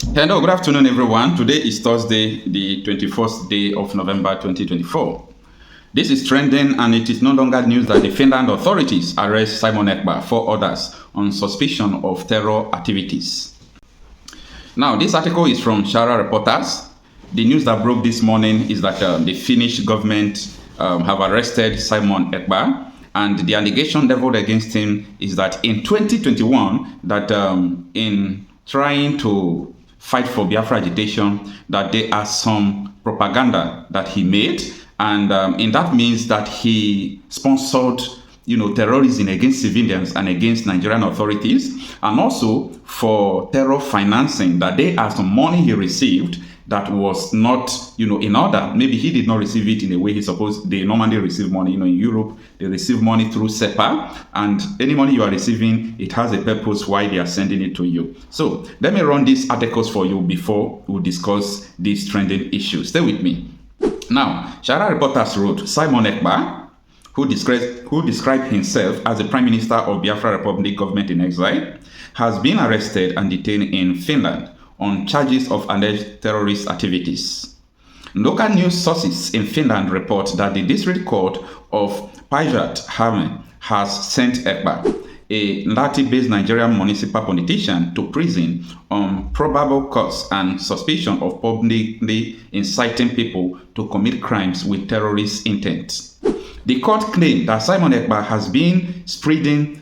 Hello, good afternoon, everyone. Today is Thursday, the 21st day of November 2024. This is trending, and it is no longer news that the Finland authorities arrest Simon Ekpa, four others, on suspicion of terror activities. Now, this article is from Shara Reporters. The news that broke this morning is that the Finnish government have arrested Simon Ekpa, and the allegation leveled against him is that in 2021, that in trying to fight for Biafra agitation, that there are some propaganda that he made, and that means that he sponsored, terrorism against civilians and against Nigerian authorities, and also for terror financing, that there are some money he received that was not, in order. Maybe he did not receive it in a way he supposed. They normally receive money, in Europe, they receive money through SEPA, and any money you are receiving, it has a purpose why they are sending it to you. So let me run these articles for you before we discuss these trending issues. Stay with me. Now, Shara Reporters wrote, Simon Ekpa, who described himself as the Prime Minister of Biafra Republic government in exile, has been arrested and detained in Finland on charges of alleged terrorist activities. Local news sources in Finland report that the district court of Päijät-Häme has sent Ekpa, a Nnamdi-based Nigerian municipal politician, to prison on probable cause and suspicion of publicly inciting people to commit crimes with terrorist intent. The court claimed that Simon Ekpa has been spreading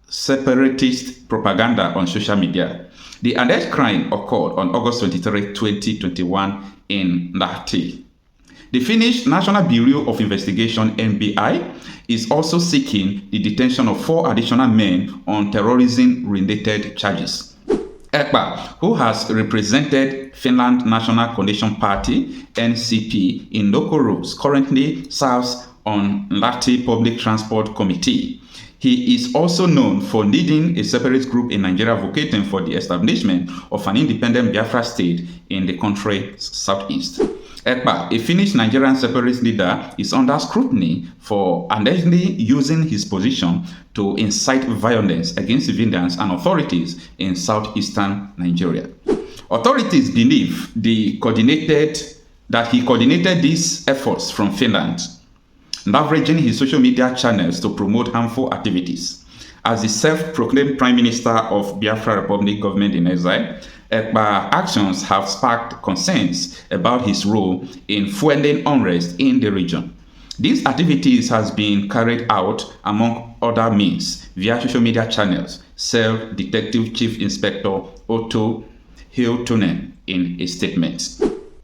separatist propaganda on social media. The alleged crime occurred on August 23, 2021 in Lahti. The Finnish National Bureau of Investigation (NBI) is also seeking the detention of 4 additional men on terrorism-related charges. Ekpa, who has represented Finland National Coalition Party (NCP) in local roles, currently serves on Lahti Public Transport Committee. He is also known for leading a separatist group in Nigeria advocating for the establishment of an independent Biafra state in the country's southeast. Ekpa, a Finnish Nigerian separatist leader, is under scrutiny for allegedly using his position to incite violence against civilians and authorities in southeastern Nigeria. Authorities believe he coordinated these efforts from Finland, leveraging his social media channels to promote harmful activities. As the self-proclaimed Prime Minister of Biafra Republic government in exile, Ekpa's actions have sparked concerns about his role in fueling unrest in the region. These activities has been carried out, among other means, via social media channels, said Detective Chief Inspector Otto Hiltunen in a statement.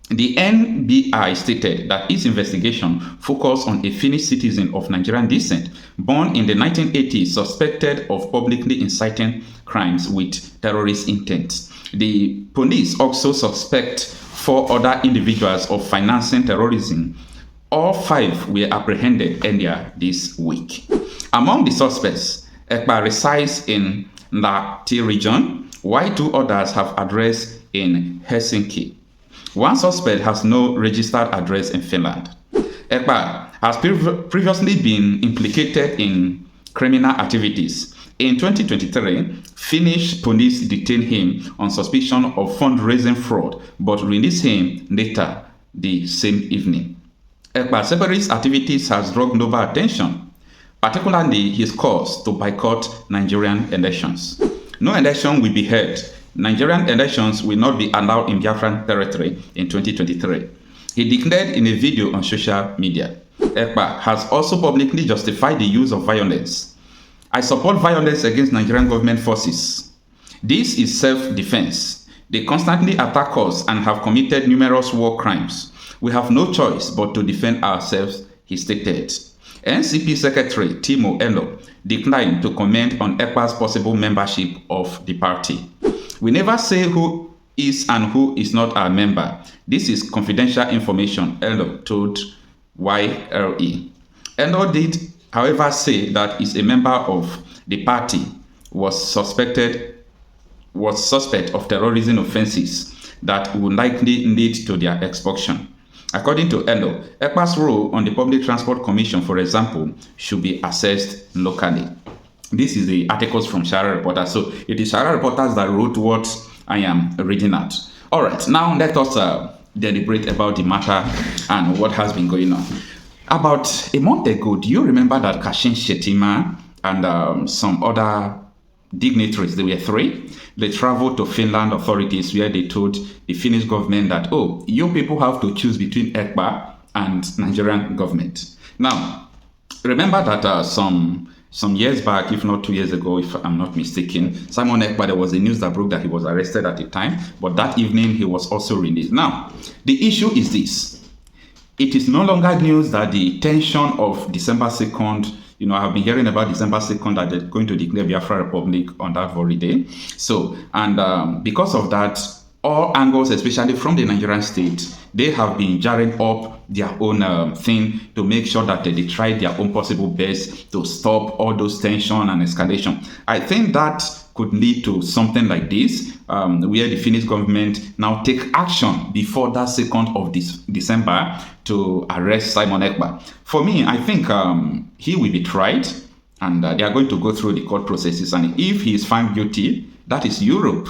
The NBI stated that its investigation focused on a Finnish citizen of Nigerian descent born in the 1980s suspected of publicly inciting crimes with terrorist intent. The police also suspect 4 other individuals of financing terrorism. All 5 were apprehended earlier this week. Among the suspects, Ekpa resides in Lahti region, while 2 others have address in Helsinki. One suspect has no registered address in Finland. Ekpa has previously been implicated in criminal activities. In 2023, Finnish police detained him on suspicion of fundraising fraud, but released him later the same evening. Ekpa's separatist activities has drawn global attention, particularly his calls to boycott Nigerian elections. No election will be held. Nigerian elections will not be allowed in Biafran territory in 2023. He declared in a video on social media. Ekpa has also publicly justified the use of violence. I support violence against Nigerian government forces. This is self-defense. They constantly attack us and have committed numerous war crimes. We have no choice but to defend ourselves, he stated. NCP Secretary Timo Elo declined to comment on Ekpa's possible membership of the party. We never say who is and who is not our member. This is confidential information, Elo told YLE. Elo did, however, say that is a member of the party was suspect of terrorism offenses that would likely lead to their expulsion. According to Elo, Ekpa's role on the Public Transport Commission, for example, should be assessed locally. This is the articles from Shara Reporters. So it is Shara Reporters that wrote what I am reading out. All right, now let us deliberate about the matter and what has been going on. About a month ago, do you remember that Kashin Shettima and some other dignitaries, there were three, they traveled to Finland authorities where they told the Finnish government that, oh, you people have to choose between Ekpa and Nigerian government. Now, remember that some years back, if not 2 years ago, if I'm not mistaken, Simon Ekpa, there was a news that broke that he was arrested at the time, but that evening he was also released. Now, the issue is this. It is no longer news that the tension of December 2nd, I have been hearing about December 2nd that they're going to declare Biafra Republic on that very day. So, and because of that, all angles, especially from the Nigerian state, they have been jarring up their own thing to make sure that they try their own possible best to stop all those tension and escalation. I think that could lead to something like this, where the Finnish government now take action before that 2nd of December to arrest Simon Ekpa. For me, I think he will be tried, and they are going to go through the court processes. And if he is found guilty, that is Europe.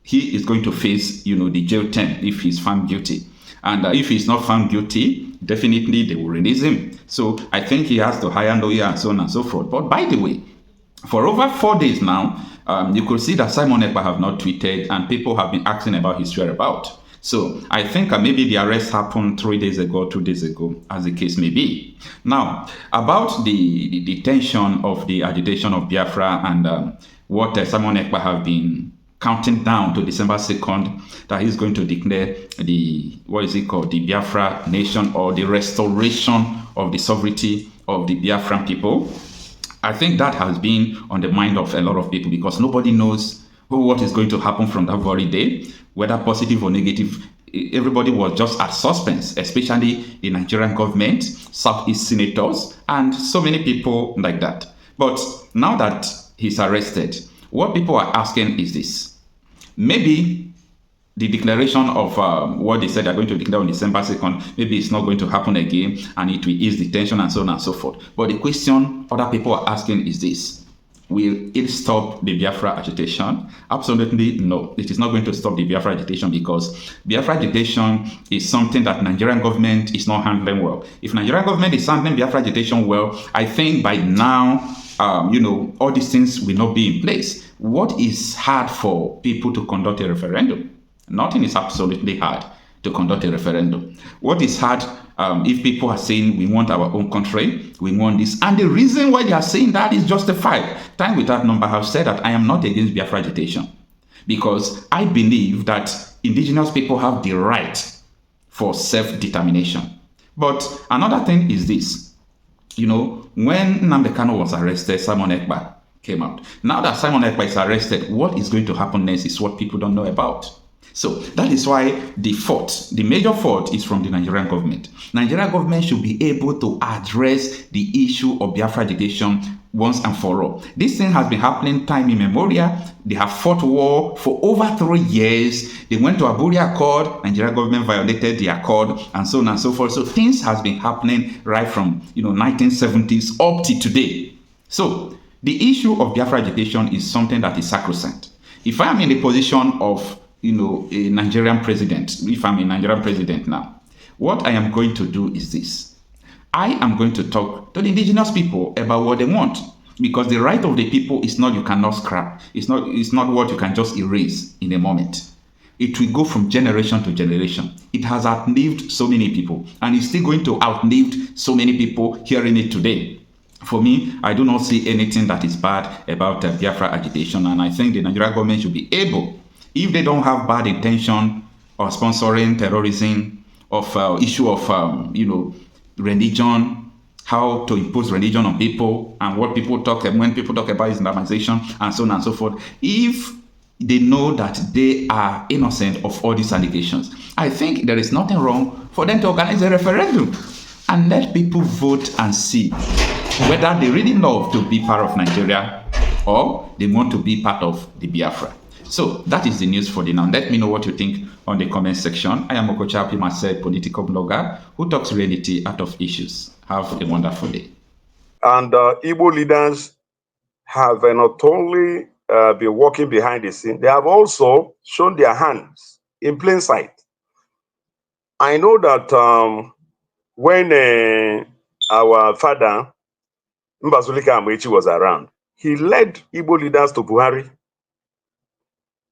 He is going to face, the jail term if he's found guilty. And if he's not found guilty, definitely they will release him. So I think he has to hire a lawyer and so on and so forth. But by the way, for over 4 days now, you could see that Simon Ekpa have not tweeted, and people have been asking about his whereabouts. So I think maybe the arrest happened 3 days ago, 2 days ago, as the case may be. Now, about the tension of the agitation of Biafra and what Simon Ekpa have been counting down to December 2nd, that he's going to declare the Biafra nation, or the restoration of the sovereignty of the Biafran people. I think that has been on the mind of a lot of people, because nobody knows what is going to happen from that very day, whether positive or negative. Everybody was just at suspense, especially the Nigerian government, Southeast senators, and so many people like that. But now that he's arrested, what people are asking is this. Maybe the declaration of what they said they're going to declare on December 2nd, maybe it's not going to happen again, and it will ease the tension and so on and so forth. But the question other people are asking is this. Will it stop the Biafra agitation? Absolutely no. It is not going to stop the Biafra agitation, because Biafra agitation is something that Nigerian government is not handling well. If Nigerian government is handling Biafra agitation well, I think by now, all these things will not be in place. What is hard for people to conduct a referendum? Nothing is absolutely hard to conduct a referendum. What is hard if people are saying we want our own country, we want this, and the reason why they are saying that is justified. Time without number have said that I am not against Biafra agitation, because I believe that indigenous people have the right for self-determination. But another thing is this. When Nnamdi Kanu was arrested, Simon Ekpa came out. Now that Simon Ekpa is arrested, what is going to happen next is what people don't know about. So that is why the major fault is from the Nigerian government. Nigerian government should be able to address the issue of Biafra agitation once and for all. This thing has been happening time immemorial. They have fought war for over 3 years. They went to Abuja Accord. Nigerian government violated the accord, and so on and so forth. So things has been happening right from 1970s up to today. So the issue of Biafra agitation is something that is sacrosanct. If I am in the position of a Nigerian president, if I'm a Nigerian president now, what I am going to do is this. I am going to talk to the indigenous people about what they want, because the right of the people is not you cannot scrap. It's not what you can just erase in a moment. It will go from generation to generation. It has outlived so many people, and it's still going to outlive so many people hearing it today. For me, I do not see anything that is bad about Biafra agitation, and I think the Nigerian government should be able, if they don't have bad intention of sponsoring terrorism, of issue of religion, how to impose religion on people, and what people talk when people talk about Islamization and so on and so forth, if they know that they are innocent of all these allegations, I think there is nothing wrong for them to organize a referendum and let people vote and see whether they really love to be part of Nigeria or they want to be part of the Biafra. So that is the news for the now. Let me know what you think on the comment section. I am Okocha, Marcel, political blogger who talks reality out of issues. Have a wonderful day. And Igbo leaders have not only been working behind the scene. They have also shown their hands in plain sight. I know that when our father, Mbazulika Amaechi, was around, he led Igbo leaders to Buhari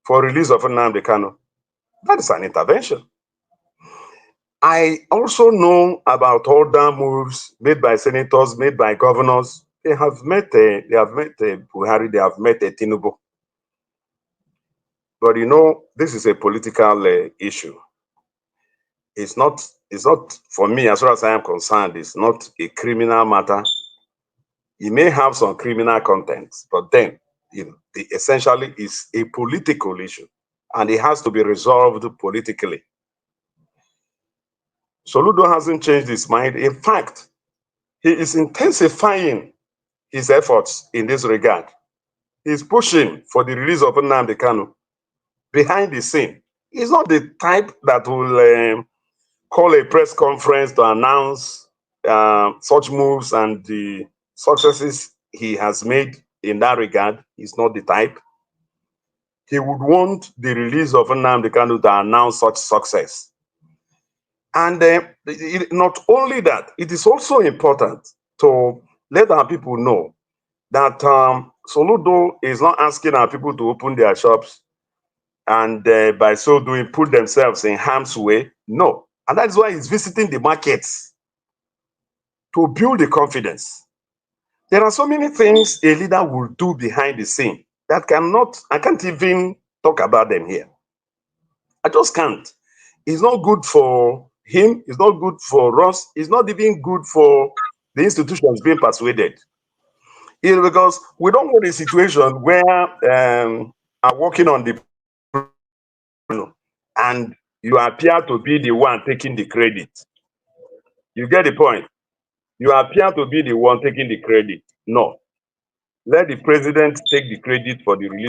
for release of Nnamdi Kanu. That is an intervention. I also know about other moves made by senators, made by governors. They have met Buhari, they have met Tinubu. But you know, this is a political issue. It's not for me, as far as I am concerned, it's not a criminal matter. It may have some criminal contents, but then, essentially is a political issue, and it has to be resolved politically. Soludo hasn't changed his mind. In fact, he is intensifying his efforts in this regard. He's pushing for the release of Nnamdi Kanu behind the scene. He's not the type that will call a press conference to announce such moves and the successes he has made in that regard. He's not the type. He would want the release of Nnamdi Kanu to announce such success. And not only that, it is also important to let our people know that Soludo is not asking our people to open their shops and by so doing put themselves in harm's way. No. And that's why he's visiting the markets to build the confidence. There are so many things a leader will do behind the scene that I can't even talk about them here. I just can't. It's not good for him. It's not good for us. It's not even good for the institutions being persuaded. Because we don't want a situation where are working on the and you appear to be the one taking the credit. You get the point? You appear to be the one taking the credit. No. Let the president take the credit for the release